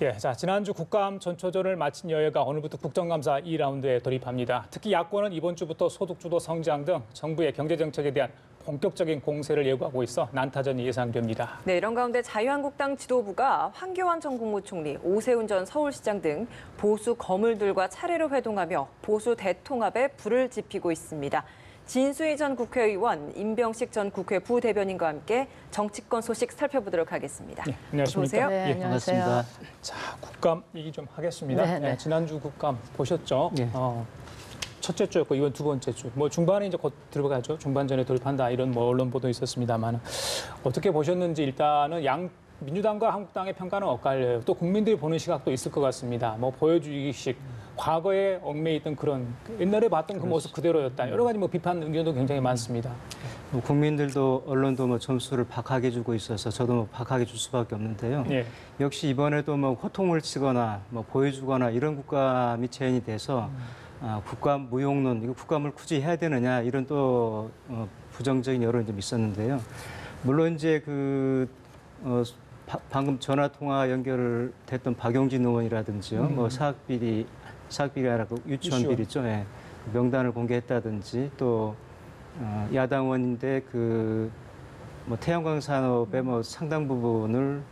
예, 자, 지난주 국감 전초전을 마친 여야가 오늘부터 국정감사 2라운드에 돌입합니다. 특히 야권은 이번 주부터 소득주도 성장 등 정부의 경제정책에 대한 본격적인 공세를 예고하고 있어 난타전이 예상됩니다. 네, 이런 가운데 자유한국당 지도부가 황교안 전 국무총리, 오세훈 전 서울시장 등 보수 거물들과 차례로 회동하며 보수 대통합에 불을 지피고 있습니다. 진수희 전 국회의원, 임병식 전 국회 부대변인과 함께 정치권 소식 살펴보도록 하겠습니다. 네, 안녕하십니까? 어서 오세요. 네, 안녕하십니까. 자, 국감 얘기 좀 하겠습니다. 네, 네. 지난주 국감 보셨죠? 네. 첫째 주였고 이번 두 번째 주. 뭐 중반에 이제 곧 들어가죠. 중반전에 돌입한다 이런 뭐 언론 보도 있었습니다만 어떻게 보셨는지 일단은 민주당과 한국당의 평가는 엇갈려요. 또 국민들이 보는 시각도 있을 것 같습니다. 뭐 보여주기식, 과거에 얽매여 있던 그런 옛날에 봤던 그 모습 그대로였다. 여러 가지 뭐 비판 의견도 굉장히 많습니다. 뭐 국민들도 언론도 뭐 점수를 박하게 주고 있어서 저도 뭐 박하게 줄 수밖에 없는데요. 예. 역시 이번에도 뭐 호통을 치거나 뭐 보여주거나 이런 국감이 제한이 돼서 국감 무용론, 이거 국감을 굳이 해야 되느냐 이런 또 부정적인 여론이 좀 있었는데요. 물론 이제 방금 전화 통화 연결됐던 박용진 의원이라든지요, 뭐 사학비리 아니라 유치원 비리죠. 예. 명단을 공개했다든지 또 야당 의원인데 뭐 태양광 산업의 뭐 상당 부분을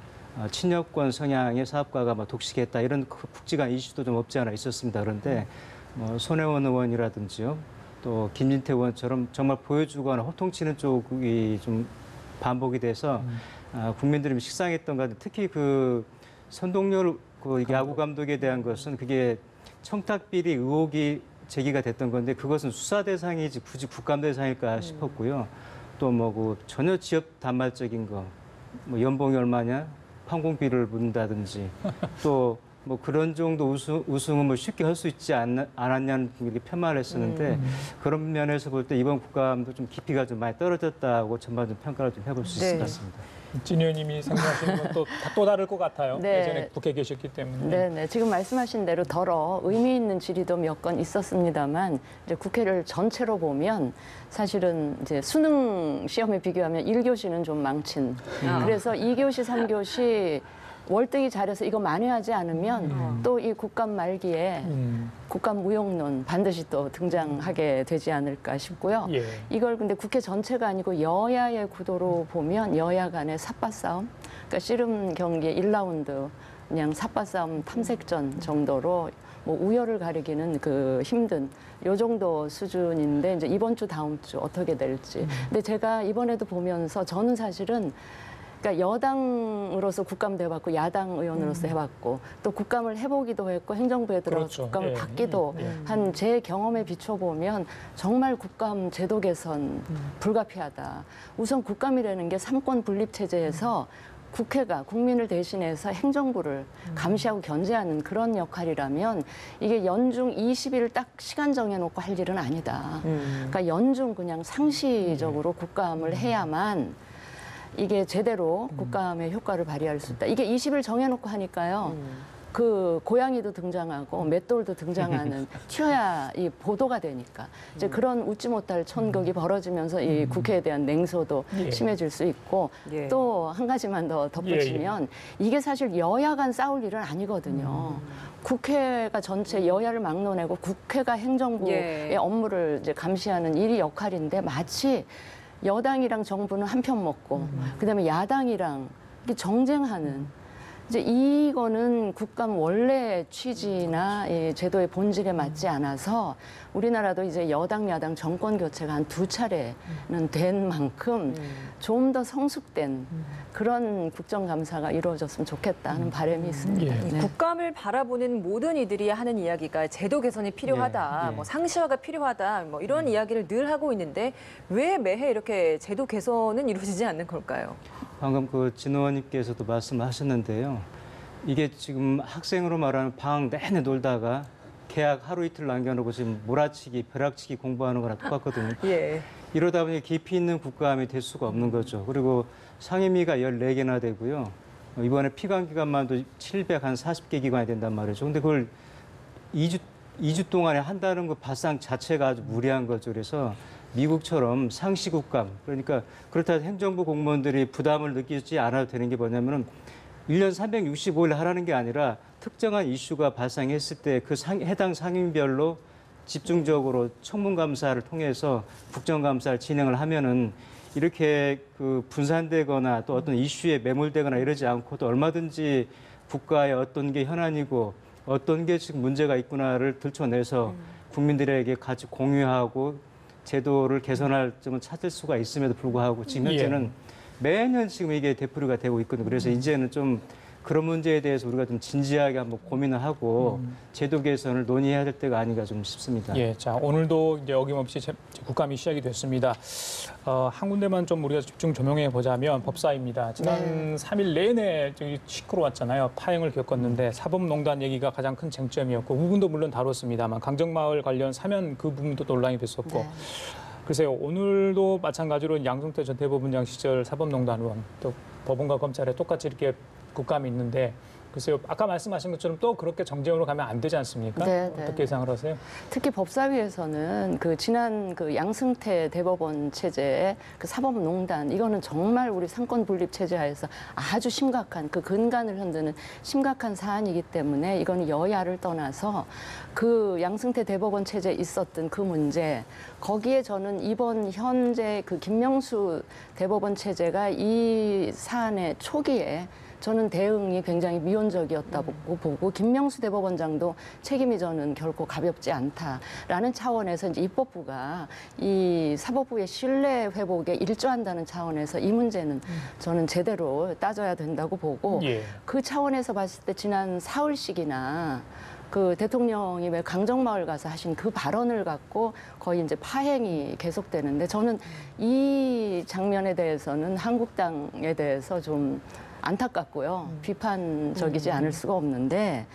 친여권 성향의 사업가가 뭐 독식했다 이런 굵직한 이슈도 좀 없지 않아 있었습니다. 그런데 뭐 손혜원 의원이라든지요, 또 김진태 의원처럼 정말 보여주거나 호통치는 쪽이 좀 반복이 돼서 국민들이 식상했던 것 같아요. 특히 선동열 야구 감독에 대한 것은 그게 청탁비리 의혹이 제기가 됐던 건데 그것은 수사 대상이지 굳이 국감 대상일까 싶었고요. 또 뭐 전혀 지역 단말적인 거, 뭐 연봉이 얼마냐, 판공비를 묻는다든지 또 뭐 그런 정도 우승은 뭐 쉽게 할 수 있지 않았냐는 분들이 편말을 했었는데 그런 면에서 볼 때 이번 국감도 좀 깊이가 좀 많이 떨어졌다고 전반적인 평가를 좀 해볼 수 있을 것 같습니다. 진 의원님이 생각하시는 건 또 다를 것 같아요. 네. 예전에 국회에 계셨기 때문에. 네네. 지금 말씀하신 대로 덜어 의미 있는 질의도 몇 건 있었습니다만 이제 국회를 전체로 보면 사실은 이제 수능 시험에 비교하면 1교시는 좀 망친. 그래서 2교시, 3교시 월등히 잘해서 이거 만회하지 않으면 또 이 국감 말기에 국감 무용론 반드시 또 등장하게 되지 않을까 싶고요. 예. 이걸 근데 국회 전체가 아니고 여야의 구도로 보면 여야 간의 삿바싸움, 그러니까 씨름 경기 1라운드 그냥 삿바싸움 탐색전 정도로 뭐 우열을 가리기는 힘든 요 정도 수준인데 이제 이번 주 다음 주 어떻게 될지. 근데 제가 이번에도 보면서 저는 사실은 그러니까 여당으로서 국감도 해봤고 야당 의원으로서 해봤고 또 국감을 해보기도 했고 행정부에 들어가서 그렇죠. 국감을 예. 받기도 한 제 경험에 비춰보면 정말 국감 제도 개선 불가피하다. 우선 국감이라는 게 삼권 분립 체제에서 국회가 국민을 대신해서 행정부를 감시하고 견제하는 그런 역할이라면 이게 연중 20일 딱 시간 정해놓고 할 일은 아니다. 그러니까 연중 그냥 상시적으로 국감을 해야만 이게 제대로 국감의 효과를 발휘할 수 있다. 이게 20일 정해놓고 하니까요. 고양이도 등장하고 맷돌도 등장하는 튀어야 이 보도가 되니까 이제 그런 웃지 못할 천극이 벌어지면서 이 국회에 대한 냉소도 심해질 수 있고 또 한 가지만 더 덧붙이면 이게 사실 여야 간 싸울 일은 아니거든요. 국회가 전체 여야를 막론하고 국회가 행정부의 업무를 이제 감시하는 일이 역할인데 마치 여당이랑 정부는 한 편 먹고 그다음에 야당이랑 이렇게 정쟁하는 이제 이거는 국감 원래 취지나 이 제도의 본질에 맞지 않아서 우리나라도 이제 여당 야당 정권 교체가 한 2차례는 된 만큼 좀 더 성숙된 그런 국정감사가 이루어졌으면 좋겠다 하는 바람이 있습니다. 네. 국감을 바라보는 모든 이들이 하는 이야기가 제도 개선이 필요하다, 뭐 상시화가 필요하다, 뭐 이런 이야기를 늘 하고 있는데 왜 매해 이렇게 제도 개선은 이루어지지 않는 걸까요? 방금 진 의원님께서도 말씀하셨는데요. 이게 지금 학생으로 말하면 방학 내내 놀다가 개학 하루 이틀 남겨놓고 지금 몰아치기, 벼락치기 공부하는 거랑 똑같거든요. 이러다 보니 깊이 있는 국감이 될 수가 없는 거죠. 그리고 상임위가 14개나 되고요. 이번에 피감 기관만도 740개 기관이 된단 말이죠. 근데 그걸 2주 동안에 한다는 거 발상 자체가 아주 무리한 거죠. 그래서 미국처럼 상시 국감, 그러니까 그렇다 해서 행정부 공무원들이 부담을 느끼지 않아도 되는 게 뭐냐면은 1년 365일 하라는 게 아니라 특정한 이슈가 발생했을 때 그 해당 상임별로 집중적으로 청문감사를 통해서 국정감사를 진행을 하면은 이렇게 그 분산되거나 또 어떤 이슈에 매몰되거나 이러지 않고도 얼마든지 국가의 어떤 게 현안이고 어떤 게 지금 문제가 있구나를 들춰내서 국민들에게 같이 공유하고 제도를 개선할 점을 찾을 수가 있음에도 불구하고 지금 현재는 매년 지금 이게 되풀이가 되고 있거든요. 그래서 이제는 좀 그런 문제에 대해서 우리가 좀 진지하게 한번 고민을 하고 제도 개선을 논의해야 될 때가 아닌가 좀 싶습니다. 예, 자 오늘도 이제 어김없이 국감이 시작이 됐습니다. 한 군데만 좀 우리가 집중 조명해 보자면 법사입니다. 지난 3일 내내 시끄러웠잖아요. 파행을 겪었는데 사법농단 얘기가 가장 큰 쟁점이었고 부분도 물론 다뤘습니다만 강정마을 관련 사면 그 부분도 논란이 됐었고. 글쎄요, 오늘도 마찬가지로 양승태 전 대법원장 시절 사법농단 의원 또 법원과 검찰에 똑같이 이렇게 국감이 있는데 글쎄요, 아까 말씀하신 것처럼 또 그렇게 정쟁으로 가면 안 되지 않습니까? 네, 어떻게 예상을 하세요? 특히 법사위에서는 그 지난 그 양승태 대법원 체제의 그 사법농단 이거는 정말 우리 상권 분립 체제 하에서 아주 심각한 그 근간을 흔드는 심각한 사안이기 때문에 이거는 여야를 떠나서 그 양승태 대법원 체제에 있었던 그 문제 거기에 저는 이번 현재 그 김명수 대법원 체제가 이 사안의 초기에 저는 대응이 굉장히 미온적이었다고 보고 김명수 대법원장도 책임이 저는 결코 가볍지 않다라는 차원에서 이제 입법부가 이 사법부의 신뢰 회복에 일조한다는 차원에서 이 문제는 저는 제대로 따져야 된다고 보고 그 차원에서 봤을 때 지난 사흘씩이나 그 대통령이 왜 강정마을 가서 하신 그 발언을 갖고 거의 이제 파행이 계속되는데 저는 이 장면에 대해서는 한국당에 대해서 좀 안타깝고요. 비판적이지 않을 수가 없는데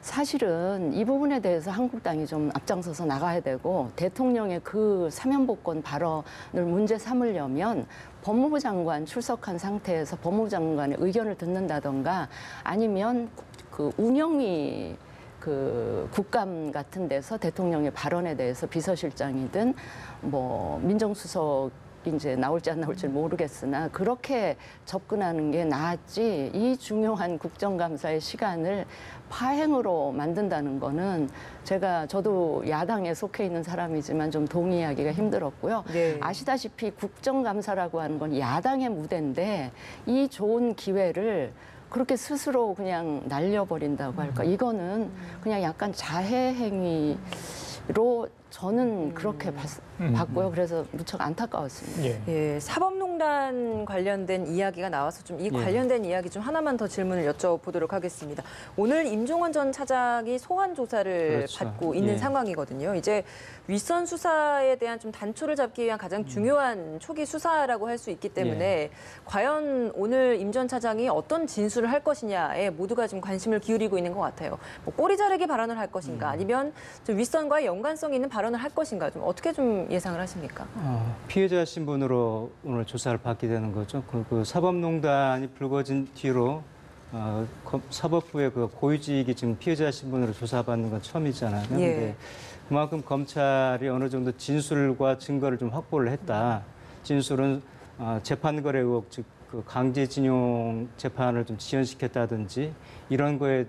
사실은 이 부분에 대해서 한국당이 좀 앞장서서 나가야 되고 대통령의 그 사면복권 발언을 문제 삼으려면 법무부 장관 출석한 상태에서 법무부 장관의 의견을 듣는다던가 아니면 그 운영위 그 국감 같은 데서 대통령의 발언에 대해서 비서실장이든 뭐 민정수석 이제 나올지 안 나올지는 모르겠으나 그렇게 접근하는 게 나았지 이 중요한 국정감사의 시간을 파행으로 만든다는 거는 저도 야당에 속해 있는 사람이지만 좀 동의하기가 힘들었고요. 아시다시피 국정감사라고 하는 건 야당의 무대인데 이 좋은 기회를 그렇게 스스로 그냥 날려버린다고 할까. 이거는 그냥 약간 자해 행위로 저는 그렇게 봤고요. 그래서 무척 안타까웠습니다. 예, 사법농단 관련된 이야기가 나와서 좀 이 관련된 이야기 좀 하나만 더 질문을 여쭤보도록 하겠습니다. 오늘 임종원 전 차장이 소환 조사를 받고 있는 상황이거든요. 이제 윗선 수사에 대한 좀 단초를 잡기 위한 가장 중요한 초기 수사라고 할 수 있기 때문에 과연 오늘 임 전 차장이 어떤 진술을 할 것이냐에 모두가 좀 관심을 기울이고 있는 것 같아요. 뭐 꼬리 자르기 발언을 할 것인가 아니면 좀 윗선과의 연관성 있는 발언을 할 것인가 좀 어떻게 좀 예상을 하십니까? 피해자 신분으로 오늘 조사를 받게 되는 거죠. 그 사법농단이 불거진 뒤로 사법부의 그 고위직이 지금 피해자 신분으로 조사받는 건 처음이잖아요. 그런데 그만큼 검찰이 어느 정도 진술과 증거를 좀 확보를 했다. 진술은 재판거래 의혹, 즉 그 강제징용 재판을 좀 지연시켰다든지 이런 거에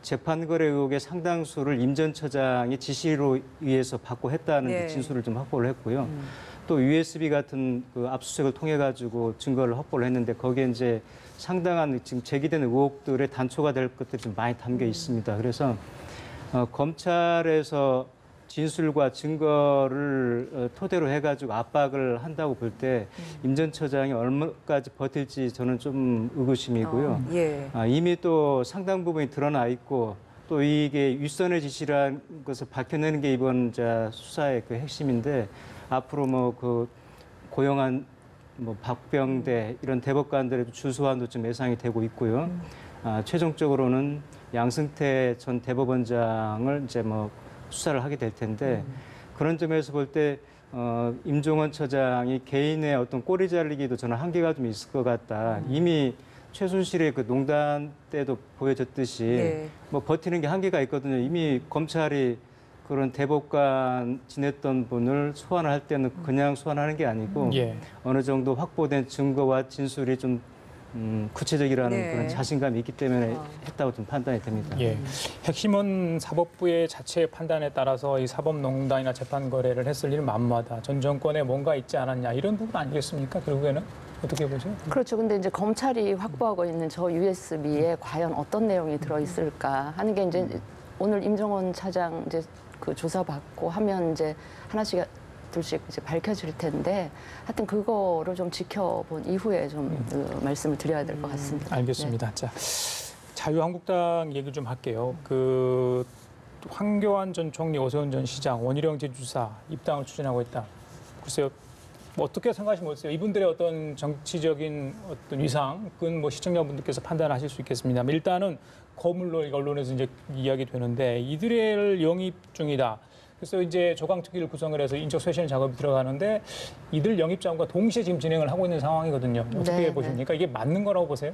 재판거래 의혹의 상당수를 임 전 처장의 지시로 의해서 받고 했다는 그 진술을 좀 확보를 했고요. 또 USB 같은 그 압수수색을 통해 가지고 증거를 확보를 했는데 거기에 이제 상당한 지금 제기된 의혹들의 단초가 될 것들이 좀 많이 담겨 있습니다. 그래서 검찰에서 진술과 증거를 토대로 해가지고 압박을 한다고 볼 때 임 전 처장이 얼마까지 버틸지 저는 좀 의구심이고요. 이미 또 상당 부분이 드러나 있고 또 이게 윗선의 지시라는 것을 밝혀내는 게 이번 수사의 그 핵심인데 앞으로 뭐 그 고용한 뭐 박병대 이런 대법관들의 주소환도 좀 예상이 되고 있고요. 최종적으로는 양승태 전 대법원장을 이제 뭐 수사를 하게 될 텐데 그런 점에서 볼 때 임종원 처장이 개인의 어떤 꼬리 자르기도 저는 한계가 좀 있을 것 같다. 이미 최순실의 그 농단 때도 보여졌듯이 뭐 버티는 게 한계가 있거든요. 이미 검찰이 그런 대법관 지냈던 분을 소환할 때는 그냥 소환하는 게 아니고 어느 정도 확보된 증거와 진술이 좀 구체적이라는 네. 그런 자신감이 있기 때문에 했다고 좀 판단이 됩니다. 예. 핵심은 사법부의 자체 판단에 따라서 이 사법농단이나 재판 거래를 했을 일은 만무하다. 전 정권에 뭔가 있지 않았냐 이런 부분 아니겠습니까? 결국에는 어떻게 보세요? 그렇죠. 근데 이제 검찰이 확보하고 있는 저 USB에 과연 어떤 내용이 들어있을까 하는 게 이제 오늘 임종원 차장 이제 그 조사받고 하면 이제 하나씩 둘씩 이제 밝혀질 텐데 하여튼 그거를 좀 지켜본 이후에 좀 말씀을 드려야 될 것 같습니다. 알겠습니다. 자, 자유한국당 얘기를 좀 할게요. 그 황교안 전 총리, 오세훈 전 시장, 원희룡 제주지사 입당을 추진하고 있다. 글쎄요. 뭐 어떻게 생각하시면 어떠세요? 이분들의 어떤 정치적인 어떤 위상은 뭐 시청자분들께서 판단하실 수 있겠습니다. 일단은 거물로 언론에서 이제 이야기되는데 이들을 영입 중이다. 그래서 이제 조강특위를 구성을 해서 인적 쇄신 작업이 들어가는데 이들 영입 작업과 동시에 지금 진행을 하고 있는 상황이거든요. 어떻게 네, 보십니까? 이게 맞는 거라고 보세요?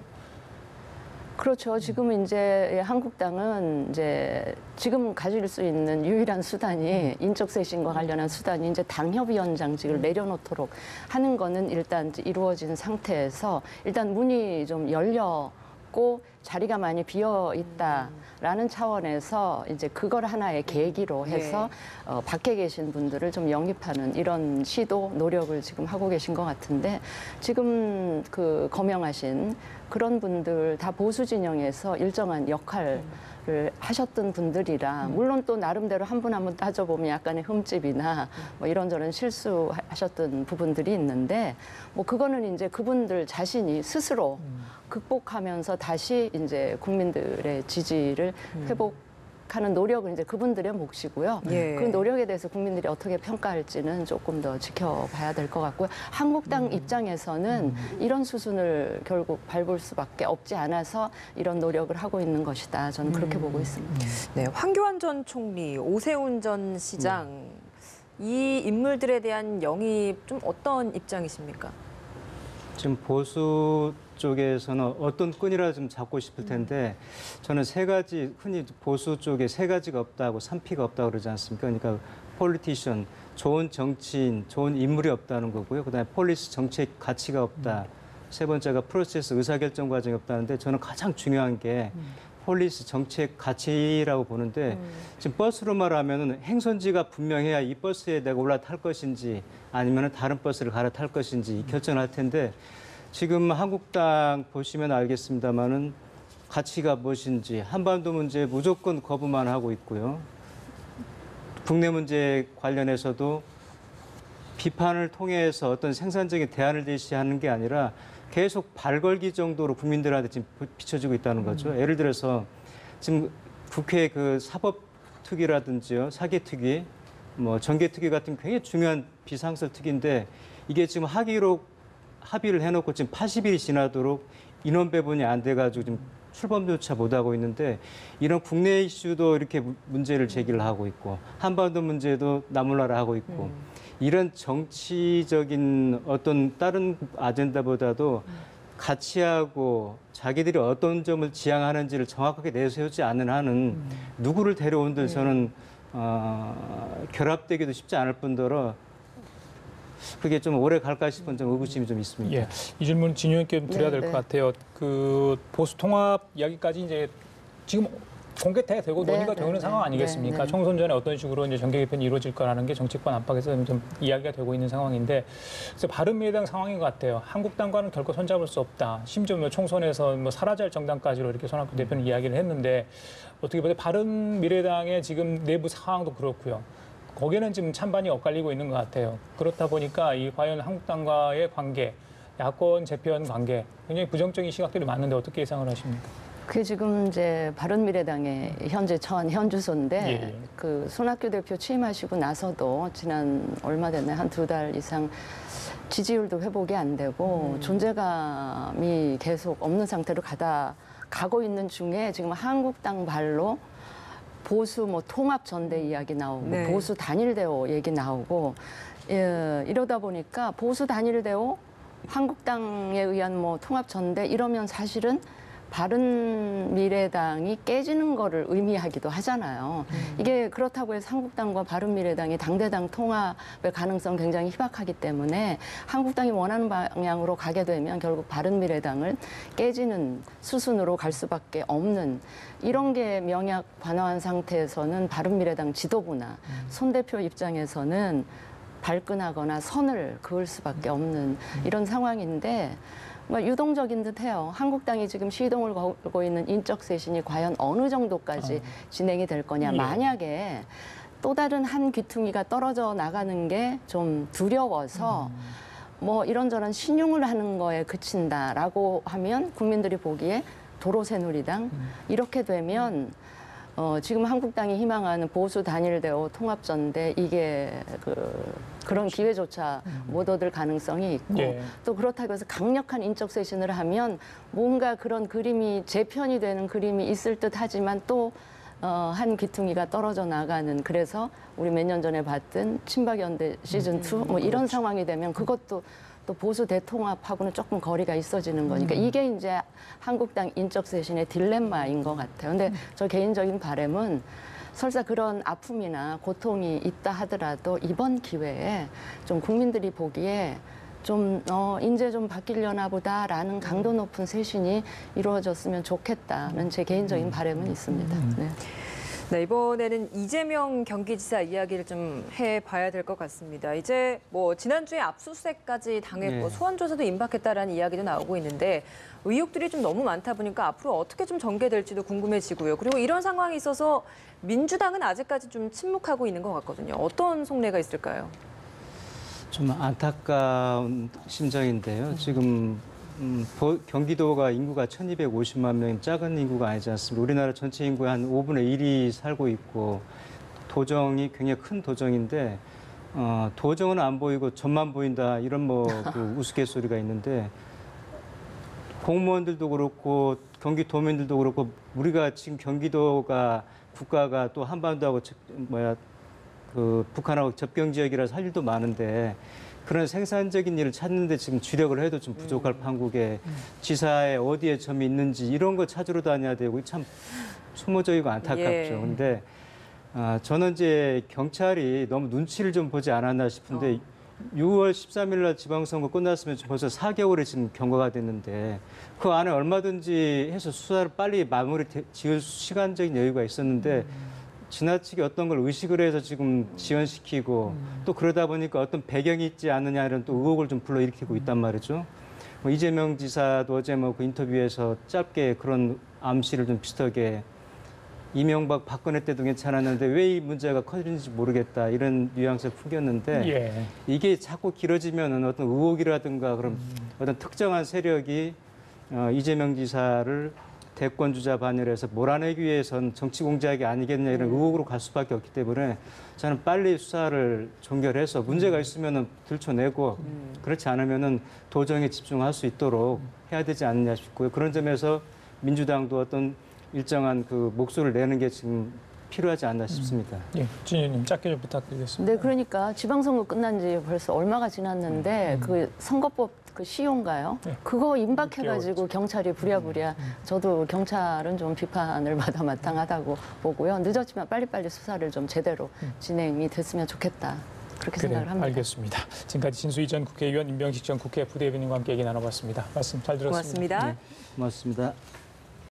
그렇죠. 지금 이제 한국당은 이제 지금 가질 수 있는 유일한 수단이 인적 쇄신과 관련한 수단이 이제 당협위원장직을 내려놓도록 하는 거는 일단 이루어진 상태에서 일단 문이 좀 열렸고 자리가 많이 비어 있다라는 차원에서 이제 그걸 하나의 계기로 해서 밖에 계신 분들을 좀 영입하는 이런 시도 노력을 지금 하고 계신 것 같은데 지금 그 거명하신 그런 분들 다 보수 진영에서 일정한 역할을 하셨던 분들이라 물론 또 나름대로 한 분 한 분 따져보면 약간의 흠집이나 뭐 이런저런 실수하셨던 부분들이 있는데 뭐 그거는 이제 그분들 자신이 스스로 극복하면서 다시 이제 국민들의 지지를 회복하는 노력은 이제 그분들의 몫이고요. 예. 그 노력에 대해서 국민들이 어떻게 평가할지는 조금 더 지켜봐야 될 것 같고요. 한국당 입장에서는 이런 수순을 결국 밟을 수밖에 없지 않아서 이런 노력을 하고 있는 것이다. 저는 그렇게 보고 있습니다. 네, 황교안 전 총리, 오세훈 전 시장 이 인물들에 대한 영입 좀 어떤 입장이십니까? 지금 보수 쪽에서는 어떤 끈이라 좀 잡고 싶을 텐데 저는 세 가지 흔히 보수 쪽에 세 가지가 없다고 3P가 없다고 그러지 않습니까? 그러니까 폴리티션, 좋은 정치인, 좋은 인물이 없다는 거고요. 그다음에 폴리스 정책 가치가 없다. 세 번째가 프로세스 의사결정 과정이 없다는데 저는 가장 중요한 게 폴리스 정책 가치라고 보는데 지금 버스로 말하면 행선지가 분명해야 이 버스에 내가 올라탈 것인지 아니면 다른 버스를 갈아탈 것인지 결정할 텐데 지금 한국당 보시면 알겠습니다만은 가치가 무엇인지 한반도 문제 무조건 거부만 하고 있고요. 국내 문제 관련해서도 비판을 통해서 어떤 생산적인 대안을 제시하는 게 아니라 계속 발걸기 정도로 국민들한테 지금 비춰지고 있다는 거죠. 예를 들어서 지금 국회 그 사법특위라든지요, 사개특위, 뭐 정개특위 같은 굉장히 중요한 비상설 특위인데 이게 지금 합의를 해놓고 지금 80일이 지나도록 인원 배분이 안 돼가지고 지금 출범조차 못하고 있는데 이런 국내 이슈도 이렇게 문제를 제기를 하고 있고 한반도 문제도 나몰라라 하고 있고 이런 정치적인 어떤 다른 아젠다보다도 가치하고 자기들이 어떤 점을 지향하는지를 정확하게 내세우지 않는 한은 누구를 데려온들 저는 결합되기도 쉽지 않을 뿐더러 그게 좀 오래 갈까 싶은 좀 의구심이 좀 있습니다. 예, 이 질문 진유 있게 좀 드려야 될 것 같아요. 그 보수 통합 이야기까지 이제 지금 공개되고 논의가 되는 상황 아니겠습니까? 네. 총선 전에 어떤 식으로 이제 정계 개편이 이루어질 거라는 게 정치권 안팎에서 좀 이야기가 되고 있는 상황인데, 그래서 바른미래당 상황인 것 같아요. 한국당과는 결코 손잡을 수 없다. 심지어 뭐 총선에서 뭐 사라질 정당까지로 이렇게 손학규 대표는 이야기를 했는데, 어떻게 보세요? 바른미래당의 지금 내부 상황도 그렇고요. 거기에는 지금 찬반이 엇갈리고 있는 것 같아요. 그렇다 보니까 이 과연 한국당과의 관계, 야권 재편 관계, 굉장히 부정적인 시각들이 많은데 어떻게 예상을 하십니까? 그게 지금 이제 바른미래당의 현재 처한 현주소인데 예. 그 손학규 대표 취임하시고 나서도 지난 얼마 됐나요? 한 2달 이상 지지율도 회복이 안 되고 존재감이 계속 없는 상태로 가고 있는 중에 지금 한국당 발로 보수 뭐 통합 전대 이야기 나오고 네. 보수 단일 대오 얘기 나오고 이러다 보니까 보수 단일 대오 한국당에 의한 뭐 통합 전대 이러면 사실은 바른미래당이 깨지는 거를 의미하기도 하잖아요. 이게 그렇다고 해서 한국당과 바른미래당이 당대당 통합의 가능성 굉장히 희박하기 때문에 한국당이 원하는 방향으로 가게 되면 결국 바른미래당을 깨지는 수순으로 갈 수밖에 없는 이런 게 명약 관화한 상태에서는 바른미래당 지도부나 손 대표 입장에서는 발끈하거나 선을 그을 수밖에 없는 이런 상황인데 뭐 유동적인 듯해요. 한국당이 지금 시동을 걸고 있는 인적 쇄신이 과연 어느 정도까지 진행이 될 거냐. 예. 만약에 또 다른 한 귀퉁이가 떨어져 나가는 게 좀 두려워서 뭐 이런저런 신용을 하는 거에 그친다라고 하면 국민들이 보기에 도로새누리당 이렇게 되면 지금 한국당이 희망하는 보수 단일대오 통합전대 이게 그런 기회조차 못 얻을 가능성이 있고 예. 또 그렇다고 해서 강력한 인적 쇄신을 하면 뭔가 그런 그림이 재편이 되는 그림이 있을 듯 하지만 또 한 귀퉁이가 떨어져 나가는 그래서 우리 몇 년 전에 봤던 친박연대 시즌2 뭐 이런 상황이 되면 그것도 또 보수 대통합하고는 조금 거리가 있어지는 거니까 이게 이제 한국당 인적 쇄신의 딜레마인 것 같아요. 근데 저 개인적인 바람은 설사 그런 아픔이나 고통이 있다 하더라도 이번 기회에 좀 국민들이 보기에 좀 이제 좀 바뀌려나 보다라는 강도 높은 쇄신이 이루어졌으면 좋겠다는 제 개인적인 바람은 있습니다. 네. 네, 이번에는 이재명 경기지사 이야기를 좀 해봐야 될 것 같습니다. 이제 뭐 지난주에 압수수색까지 당했고 네. 소환조사도 임박했다라는 이야기도 나오고 있는데 의혹들이 좀 너무 많다 보니까 앞으로 어떻게 좀 전개될지도 궁금해지고요. 그리고 이런 상황이 있어서 민주당은 아직까지 좀 침묵하고 있는 것 같거든요. 어떤 속내가 있을까요? 좀 안타까운 심정인데요. 지금 경기도가 인구가 1250만 명이면 작은 인구가 아니지 않습니까? 우리나라 전체 인구의 한 5분의 1이 살고 있고 도정이 굉장히 큰 도정인데 도정은 안 보이고 전만 보인다 이런 뭐 그 우스갯소리가 있는데 공무원들도 그렇고 경기도민들도 그렇고 우리가 지금 경기도가 국가가 또 한반도하고 그 북한하고 접경 지역이라서 할 일도 많은데 그런 생산적인 일을 찾는데 지금 주력을 해도 좀 부족할 판국에 지사에 어디에 점이 있는지 이런 거 찾으러 다녀야 되고 참 소모적이고 안타깝죠. 예. 근데 저는 이제 경찰이 너무 눈치를 좀 보지 않았나 싶은데 6월 13일 날 지방선거 끝났으면 벌써 4개월이 지금 경과가 됐는데 그 안에 얼마든지 해서 수사를 빨리 마무리 지을 시간적인 여유가 있었는데 지나치게 어떤 걸 의식을 해서 지금 지연시키고 또 그러다 보니까 어떤 배경이 있지 않느냐 이런 또 의혹을 좀 불러일으키고 있단 말이죠. 뭐 이재명 지사도 어제 뭐 그 인터뷰에서 짧게 그런 암시를 좀 비슷하게 이명박 박근혜 때도 괜찮았는데 왜 이 문제가 커지는지 모르겠다 이런 뉘앙스를 풍겼는데 예. 이게 자꾸 길어지면은 어떤 의혹이라든가 그런 어떤 특정한 세력이 이재명 지사를 대권 주자 반열에서 몰아내기 위해선 정치 공작이 아니겠냐 이런 의혹으로 갈 수밖에 없기 때문에 저는 빨리 수사를 종결해서 문제가 있으면은 들춰내고 그렇지 않으면은 도정에 집중할 수 있도록 해야 되지 않느냐 싶고요. 그런 점에서 민주당도 어떤 일정한 그 목소리를 내는 게 지금 필요하지 않나 싶습니다. 예, 진유님 짧게 좀 부탁드리겠습니다. 네, 그러니까 지방선거 끝난 지 벌써 얼마가 지났는데 그 선거법 그 시효인가요? 네. 그거 임박해가지고 6개월. 경찰이 부랴부랴 저도 경찰은 좀 비판을 받아 마땅하다고 보고요. 늦었지만 빨리빨리 수사를 좀 제대로 진행이 됐으면 좋겠다. 그렇게 생각을 합니다. 알겠습니다. 지금까지 진수희 전 국회의원, 임병식 전 국회 부대변인과 함께 얘기 나눠봤습니다. 말씀 잘 들었습니다. 고맙습니다. 고맙습니다.